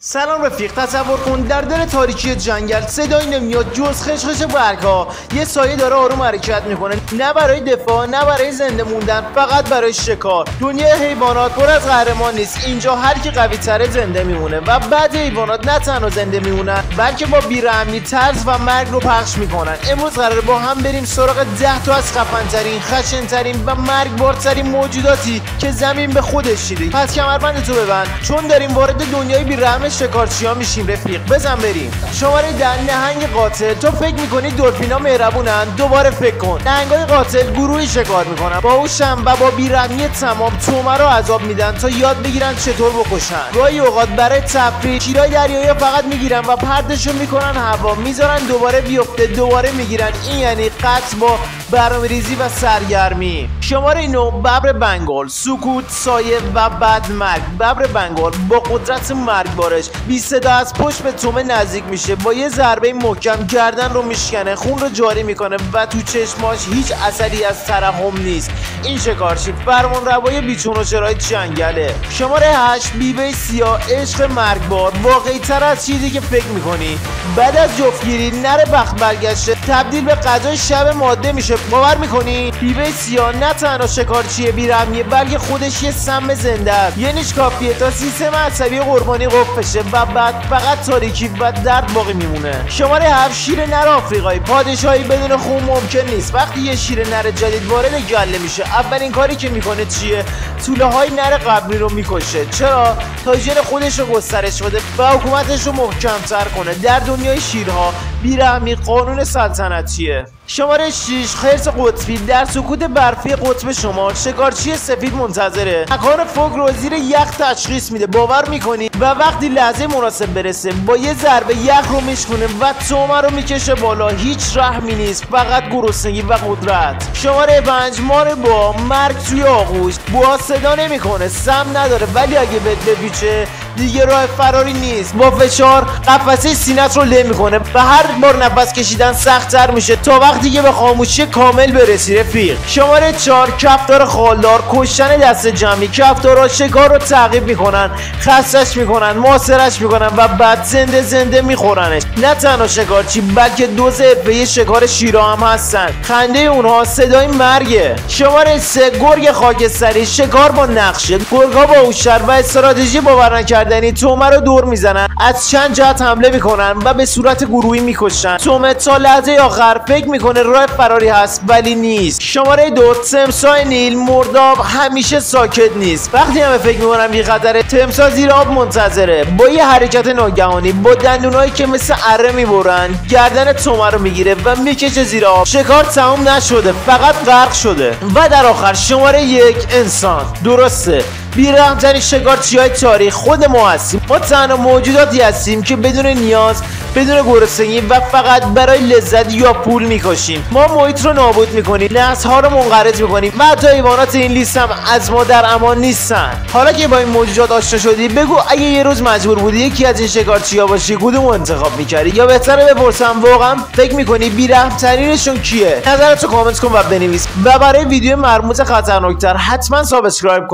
سلام رفیق، تصور کن در دل تاریکی جنگل صدایی نمیاد جز خشخش برگ‌ها. یه سایه داره آروم حرکت میکنه، نه برای دفاع نه برای زنده موندن، فقط برای شکار. دنیای حیوانات پر از قهرمان نیست، اینجا هر کی قوی تره زنده میمونه و بعد حیوانات نه تنها زنده میمونن بلکه با بی‌رحمی ترس و مرگ رو پخش میکنن. امروز قراره با هم بریم سراغ 10 تا از خفن‌ترین، خشن‌ترین و مرگبارترین موجوداتی که زمین به خودش چیده. پس کمربند تو ببند چون داریم وارد دنیای بی‌رحم شکارچی‌ها میشیم رفیق. بزن بریم. شماره 10 نهنگ قاتل. تو فکر میکنی دلفینا مهربونن؟ دوباره فکر کن. نهنگای قاتل گروهی شکار میکنن، باهوشن و با بی‌رحمی تمام تومه رو عذاب میدن تا یاد بگیرن چطور بکشن. گاهی اوقات برای تفریح شیرای دریایی فقط میگیرن و پرتشون میکنن هوا، میذارن دوباره بیفته، دوباره میگیرن. این یعنی قتل با برنامه‌ریزی و سرگرمی. شماره 9 ببر بنگال. سکوت، سایه و بعد مرگ. ببر بنگال با قدرت مرگبارش بی صدا از پشت به تومه نزدیک میشه، با یه ضربه محکم گردن رو میشکنه، خون رو جاری میکنه و تو چشماش هیچ اثری از ترحم نیست. این شکارچی فرمانروای بیچون و چرای جنگله. شماره 8 بیوه سیاه. عشق مرگبار، واقعی تر از چیزی که فکر میکنی. بعد از جفتگیری نر بخت برگشته تبدیل به غذای شب ماده میشه. باور میکنی؟ بیوه سیاه نه تنها شکارچی بی‌رحمیه بلکه خودش یه سم زنده است. یه نیش کافیه تا سیستم عصبی قربانی قفل بشه و بعد فقط تاریکی و درد باقی میمونه. شماره 7 شیر نر آفریقایی. پادشاهی بدون خون ممکن نیست. وقتی یه شیر نر جدید وارد گله میشه اولین کاری که میکنه چیه؟ توله های نر قبلی رو میکشه. چرا؟ تا ژن خودش رو گسترش بده و حکومتش رو محکم‌تر کنه. در دنیای شیرها بی‌رحمی قانون سلطنتیه. شماره 6 خرس قطبی. در سکوت برفی قطب شمال شکارچی سفید منتظره. مکان فوق رو زیر یخ تشخیص میده. باور میکنی؟ و وقتی لحظه مناسب برسه با یه ضربه یخ رو میشکونه و تومه رو میکشه بالا. هیچ رحمی نیست، فقط گرسنگی و قدرت. شماره 5 مار با. مرگ توی آغوش. بوها صدا نمیکنه، سم نداره، ولی اگه بهت بپیچه دیگه راه فراری نیست. با فشار قفسه سینه‌ت رو له میکنه و هر بار نفس کشیدن سخت‌تر میشه تا وقتی که به خاموشی کامل برسی رفیق. شماره 4 کفتار خالدار. کشتن دست جمعی. کفتارها شکار رو تعقیب میکنن، خستش میکنن، محاصرش میکنن و بعد زنده زنده میخورنش. نه تنها شکارچی بلکه دوز حرفه‌ای شکار شیرها هم هستن. خنده اونها صدای مرگه. شماره 3 گرگ خاکستری. شکار با نقشه. گرگ‌ها با هوش‌تر و استراتژی باور نکردنی تومه رو دور میزنن، از چند جهت حمله میکنن و به صورت گروهی میکشن. تومه تا لحظه آخر فکر میکنه راه فراری هست ولی نیست. شماره 2 تمساح نیل. مرداب همیشه ساکت نیست. وقتی همه فکر میکنن بی خطره تمساح زیر آب منتظره. با یه حرکت ناگهانی با دندونایی که مثل اره میبرن گردن تومه رو میگیره و میکشه زیر آب. شکار تموم نشده، فقط غرق شده. و در آخر شماره 1 انسان. درسته بی‌رحم‌ترین شکارچی‌های تاریخ خود ما هستیم. ما تنها موجوداتی هستیم که بدون نیاز، بدون گرسنگی و فقط برای لذت یا پول میکشیم. ما محیط رو نابود میکنیم، نسل‌ها رو منقرض میکنیم و حتی حیوانات این لیست هم از ما در امان نیستن. حالا که با این موجودات آشنا شدی بگو اگه یه روز مجبور بودی یکی از این شکارچی‌ها باشی کدوم انتخاب می‌کردی؟ یا بهتره بپرسم واقعا فکر می‌کنی بی‌رحم‌ترینشون کیه؟ نظرتو کامنت کن و بنویس و برای ویدیو مرموز خطرناک‌تر حتما سابسکرایب کن.